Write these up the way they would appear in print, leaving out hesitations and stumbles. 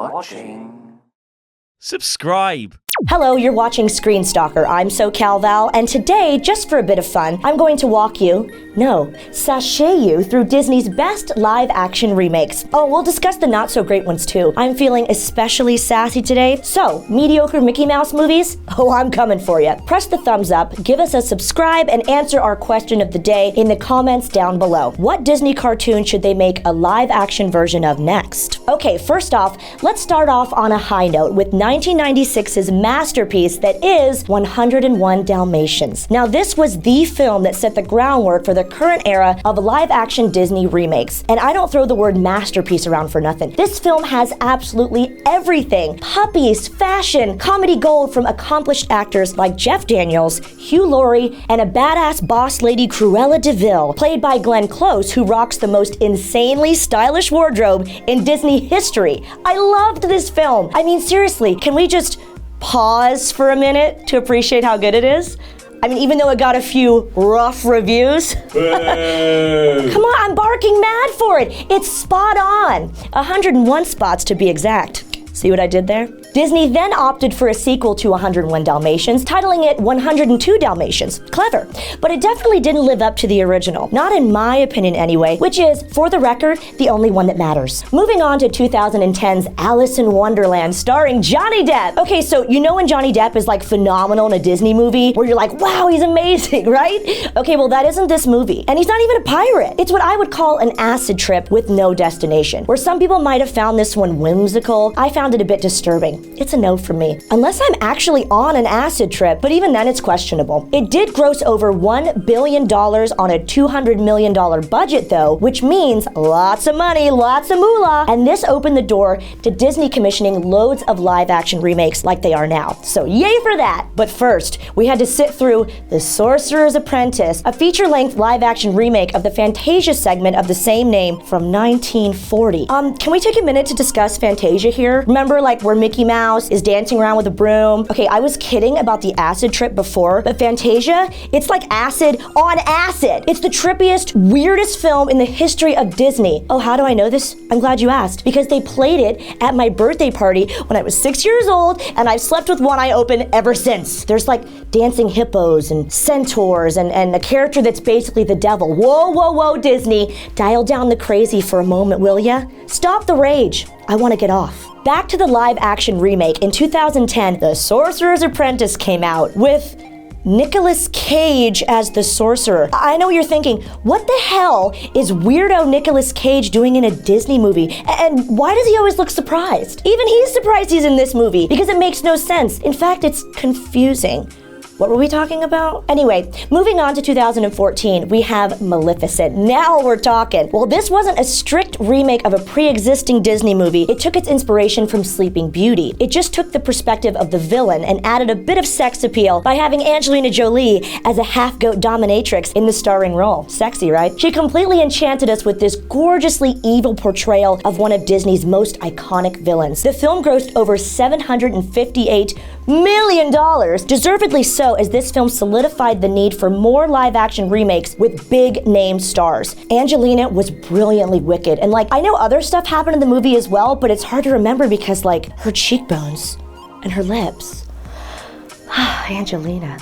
watching. Subscribe. Hello, you're watching ScreenStalker. I'm SoCal Val, and today, just for a bit of fun, I'm going to sashay you through Disney's best live-action remakes. Oh, we'll discuss the not-so-great ones too. I'm feeling especially sassy today, so mediocre Mickey Mouse movies? Oh, I'm coming for you. Press the thumbs up, give us a subscribe, and answer our question of the day in the comments down below. What Disney cartoon should they make a live-action version of next? Okay, first off, let's start off on a high note with 1996's masterpiece that is 101 Dalmatians. Now, this was the film that set the groundwork for the current era of live-action Disney remakes. And I don't throw the word masterpiece around for nothing. This film has absolutely everything. Puppies, fashion, comedy gold from accomplished actors like Jeff Daniels, Hugh Laurie, and a badass boss lady Cruella de Vil, played by Glenn Close, who rocks the most insanely stylish wardrobe in Disney history. I loved this film. I mean, seriously, can we just pause for a minute to appreciate how good it is? I mean, even though it got a few rough reviews. Come on, I'm barking mad for it. It's spot on. 101 spots to be exact. See what I did there? Disney then opted for a sequel to 101 Dalmatians, titling it 102 Dalmatians. Clever. But it definitely didn't live up to the original. Not in my opinion anyway, which is, for the record, the only one that matters. Moving on to 2010's Alice in Wonderland, starring Johnny Depp. Okay, so you know when Johnny Depp is like phenomenal in a Disney movie, where you're like, wow, he's amazing, right? Okay, well that isn't this movie. And he's not even a pirate. It's what I would call an acid trip with no destination. Where some people might have found this one whimsical, I found it a bit disturbing. It's a no from me. Unless I'm actually on an acid trip, but even then it's questionable. It did gross over $1 billion on a $200 million budget though, which means lots of money, lots of moolah, and this opened the door to Disney commissioning loads of live-action remakes like they are now. So yay for that! But first, we had to sit through The Sorcerer's Apprentice, a feature-length live-action remake of the Fantasia segment of the same name from 1940. Can we take a minute to discuss Fantasia here? Remember, like, where Mickey Mouse is dancing around with a broom? Okay, I was kidding about the acid trip before, but Fantasia, it's like acid on acid. It's the trippiest, weirdest film in the history of Disney. Oh, how do I know this? I'm glad you asked, because they played it at my birthday party when I was 6 years old, and I've slept with one eye open ever since. There's like dancing hippos and centaurs and a character that's basically the devil. Whoa, whoa, whoa, Disney. Dial down the crazy for a moment, will ya? Stop the rage. I want to get off. Back to the live-action remake. In 2010, The Sorcerer's Apprentice came out with Nicolas Cage as the sorcerer. I know you're thinking, what the hell is weirdo Nicolas Cage doing in a Disney movie? And why does he always look surprised? Even he's surprised he's in this movie because it makes no sense. In fact, it's confusing. What were we talking about? Anyway, moving on to 2014, we have Maleficent. Now we're talking. Well, this wasn't a strict remake of a pre-existing Disney movie. It took its inspiration from Sleeping Beauty. It just took the perspective of the villain and added a bit of sex appeal by having Angelina Jolie as a half-goat dominatrix in the starring role. Sexy, right? She completely enchanted us with this gorgeously evil portrayal of one of Disney's most iconic villains. The film grossed over $758 million, deservedly so, as this film solidified the need for more live-action remakes with big-name stars. Angelina was brilliantly wicked, and like, I know other stuff happened in the movie as well, but it's hard to remember because like, her cheekbones and her lips. Angelina.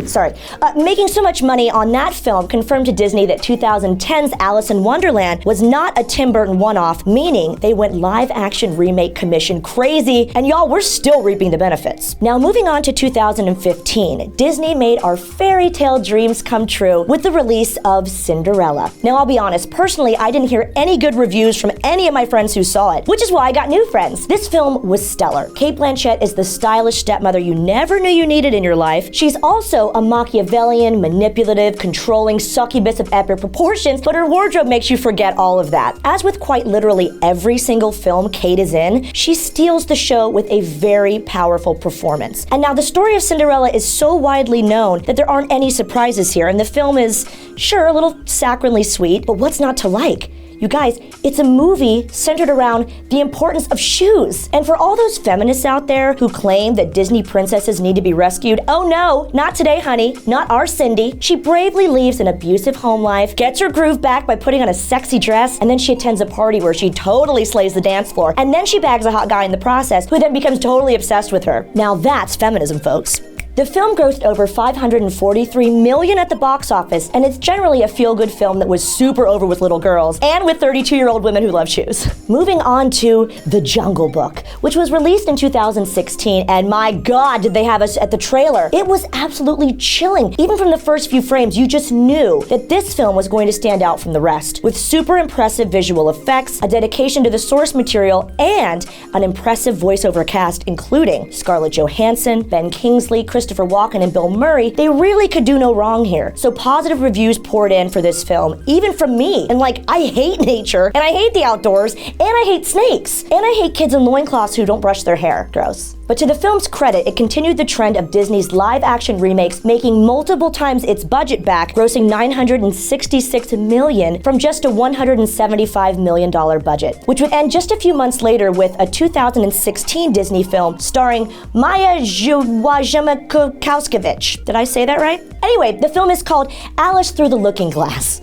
Sorry. Making so much money on that film confirmed to Disney that 2010's Alice in Wonderland was not a Tim Burton one-off, meaning they went live-action remake commission crazy, and y'all, we're still reaping the benefits. Now, moving on to 2015, Disney made our fairy tale dreams come true with the release of Cinderella. Now, I'll be honest, personally, I didn't hear any good reviews from any of my friends who saw it, which is why I got new friends. This film was stellar. Cate Blanchett is the stylish stepmother you never knew you needed in your life. She's also a Machiavellian, manipulative, controlling succubus of epic proportions, but her wardrobe makes you forget all of that. As with quite literally every single film Cate is in, she steals the show with a very powerful performance. And now the story of Cinderella is so widely known that there aren't any surprises here, and the film is, sure, a little saccharinely sweet, but what's not to like? You guys, it's a movie centered around the importance of shoes. And for all those feminists out there who claim that Disney princesses need to be rescued, oh no, not today, honey. Not our Cindy. She bravely leaves an abusive home life, gets her groove back by putting on a sexy dress, and then she attends a party where she totally slays the dance floor, and then she bags a hot guy in the process who then becomes totally obsessed with her. Now that's feminism, folks. The film grossed over $543 million at the box office, and it's generally a feel-good film that was super over with little girls and with 32-year-old women who love shoes. Moving on to The Jungle Book, which was released in 2016, and my God, did they have us at the trailer. It was absolutely chilling. Even from the first few frames, you just knew that this film was going to stand out from the rest, with super impressive visual effects, a dedication to the source material, and an impressive voiceover cast, including Scarlett Johansson, Ben Kingsley, Christopher Walken, and Bill Murray. They really could do no wrong here. So positive reviews poured in for this film, even from me. And like, I hate nature, and I hate the outdoors, and I hate snakes, and I hate kids in loincloths who don't brush their hair. Gross. But to the film's credit, it continued the trend of Disney's live-action remakes, making multiple times its budget back, grossing $966 million from just a $175 million budget, which would end just a few months later with a 2016 Disney film starring Maya Wasikowska. Did I say that right? Anyway, the film is called Alice Through the Looking Glass.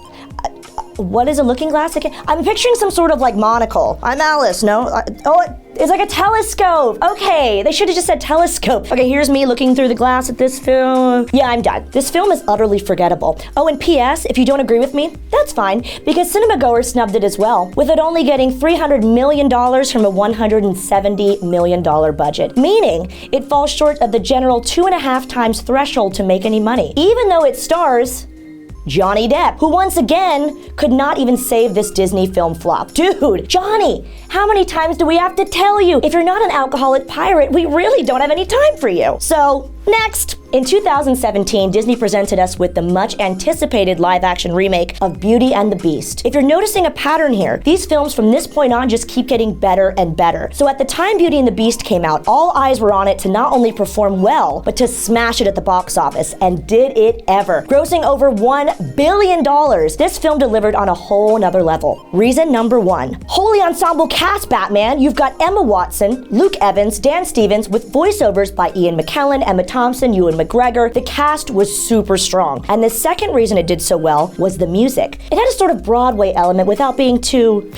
What is a looking glass again? I'm picturing some sort of like monocle. I'm Alice, no? It's like a telescope. Okay, they should have just said telescope. Okay, here's me looking through the glass at this film. Yeah, I'm done. This film is utterly forgettable. Oh, and P.S., if you don't agree with me, that's fine, because cinemagoers snubbed it as well, with it only getting $300 million from a $170 million budget, meaning it falls short of the general 2.5 times threshold to make any money, even though it stars Johnny Depp, who once again could not even save this Disney film flop. Dude, Johnny, how many times do we have to tell you? If you're not an alcoholic pirate, we really don't have any time for you. So, next. In 2017, Disney presented us with the much-anticipated live-action remake of Beauty and the Beast. If you're noticing a pattern here, these films from this point on just keep getting better and better. So at the time Beauty and the Beast came out, all eyes were on it to not only perform well, but to smash it at the box office. And did it ever. Grossing over $1 billion, this film delivered on a whole nother level. Reason number 1. Wholly ensemble cast, Batman. You've got Emma Watson, Luke Evans, Dan Stevens, with voiceovers by Ian McKellen, Emma Thompson, Ewan McGregor. The cast was super strong. And the second reason it did so well was the music. It had a sort of Broadway element without being too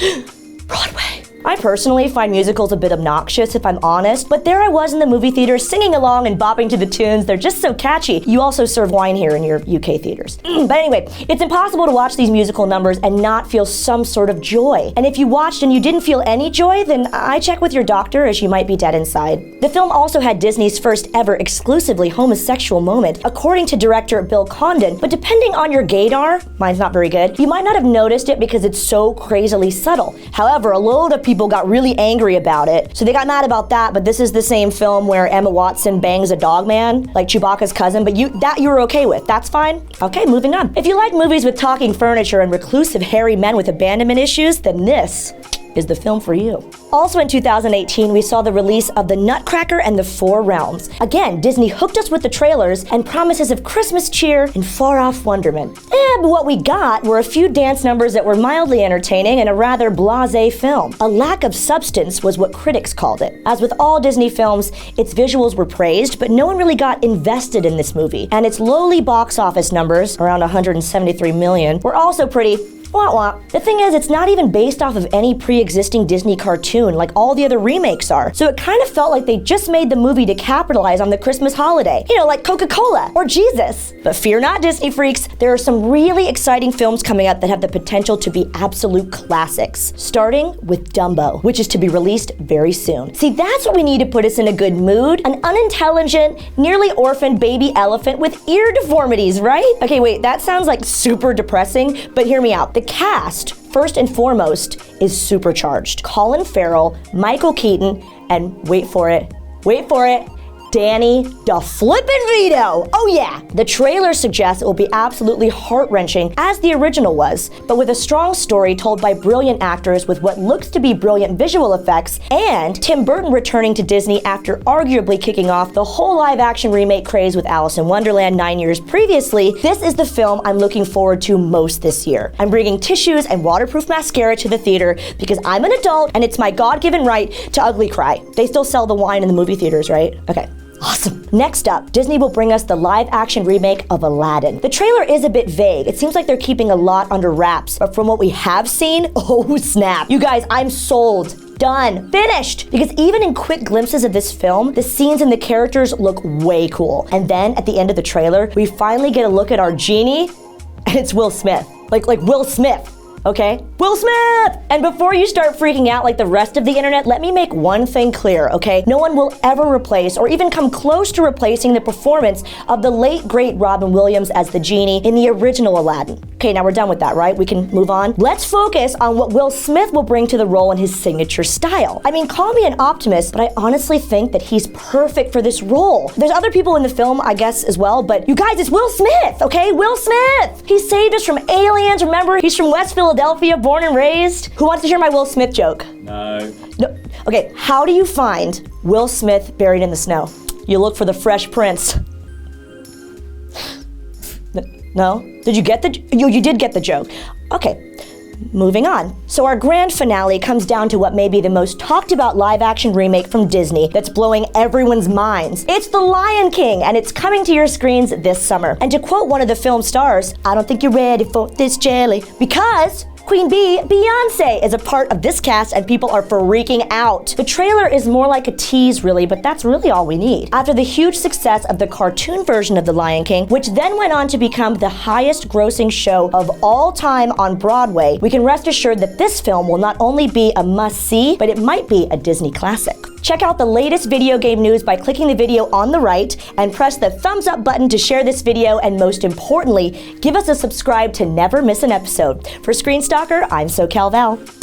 Broadway. I personally find musicals a bit obnoxious, if I'm honest, but there I was in the movie theater singing along and bopping to the tunes. They're just so catchy. You also serve wine here in your UK theaters. But anyway, it's impossible to watch these musical numbers and not feel some sort of joy. And if you watched and you didn't feel any joy, then I check with your doctor, as you might be dead inside. The film also had Disney's first ever exclusively homosexual moment, according to director Bill Condon, but depending on your gaydar, mine's not very good, you might not have noticed it because it's so crazily subtle. However, a load of people got really angry about it, so they got mad about that. But this is the same film where Emma Watson bangs a dog man, like Chewbacca's cousin, but you were okay with. That's fine? Okay, moving on. If you like movies with talking furniture and reclusive hairy men with abandonment issues, then this is the film for you. Also in 2018, we saw the release of The Nutcracker and the Four Realms. Again, Disney hooked us with the trailers and promises of Christmas cheer and far-off wonderment. But what we got were a few dance numbers that were mildly entertaining and a rather blasé film. A lack of substance was what critics called it. As with all Disney films, its visuals were praised, but no one really got invested in this movie. And its lowly box office numbers, around $173 million, were also pretty wah-wah. The thing is, it's not even based off of any pre-existing Disney cartoon like all the other remakes are. So it kind of felt like they just made the movie to capitalize on the Christmas holiday. You know, like Coca-Cola or Jesus. But fear not, Disney freaks. There are some really exciting films coming up that have the potential to be absolute classics. Starting with Dumbo, which is to be released very soon. See, that's what we need to put us in a good mood. An unintelligent, nearly orphaned baby elephant with ear deformities, right? Okay, wait, that sounds like super depressing, but hear me out. The cast, first and foremost, is supercharged. Colin Farrell, Michael Keaton, and wait for it, Danny da Flippin' Vito. Oh yeah, the trailer suggests it will be absolutely heart-wrenching as the original was, but with a strong story told by brilliant actors with what looks to be brilliant visual effects, and Tim Burton returning to Disney after arguably kicking off the whole live-action remake craze with Alice in Wonderland 9 years previously. This is the film I'm looking forward to most this year. I'm bringing tissues and waterproof mascara to the theater because I'm an adult and it's my God-given right to ugly cry. They still sell the wine in the movie theaters, right? Okay. Awesome. Next up, Disney will bring us the live-action remake of Aladdin. The trailer is a bit vague. It seems like they're keeping a lot under wraps, but from what we have seen, oh snap. You guys, I'm sold. Done. Finished. Because even in quick glimpses of this film, the scenes and the characters look way cool. And then at the end of the trailer, we finally get a look at our genie, and it's Will Smith. Like Will Smith. Okay? Will Smith! And before you start freaking out like the rest of the internet, let me make one thing clear, okay? No one will ever replace or even come close to replacing the performance of the late, great Robin Williams as the genie in the original Aladdin. Okay, now we're done with that, right? We can move on. Let's focus on what Will Smith will bring to the role in his signature style. I mean, call me an optimist, but I honestly think that he's perfect for this role. There's other people in the film, I guess, as well, but you guys, it's Will Smith, okay? Will Smith! He saved us from aliens, remember? He's from West Philadelphia, born and raised. Who wants to hear my Will Smith joke? No. Okay, how do you find Will Smith buried in the snow? You look for the Fresh Prince. No? Did you get the, you did get the joke. Okay, moving on. So our grand finale comes down to what may be the most talked about live action remake from Disney that's blowing everyone's minds. It's The Lion King, and it's coming to your screens this summer. And to quote one of the film stars, I don't think you're ready for this jelly, because Queen Bee, Beyonce, is a part of this cast and people are freaking out. The trailer is more like a tease really, but that's really all we need. After the huge success of the cartoon version of The Lion King, which then went on to become the highest grossing show of all time on Broadway, we can rest assured that this film will not only be a must-see, but it might be a Disney classic. Check out the latest video game news by clicking the video on the right and press the thumbs up button to share this video, and most importantly, give us a subscribe to never miss an episode. For ScreenStalker, I'm SoCal Val.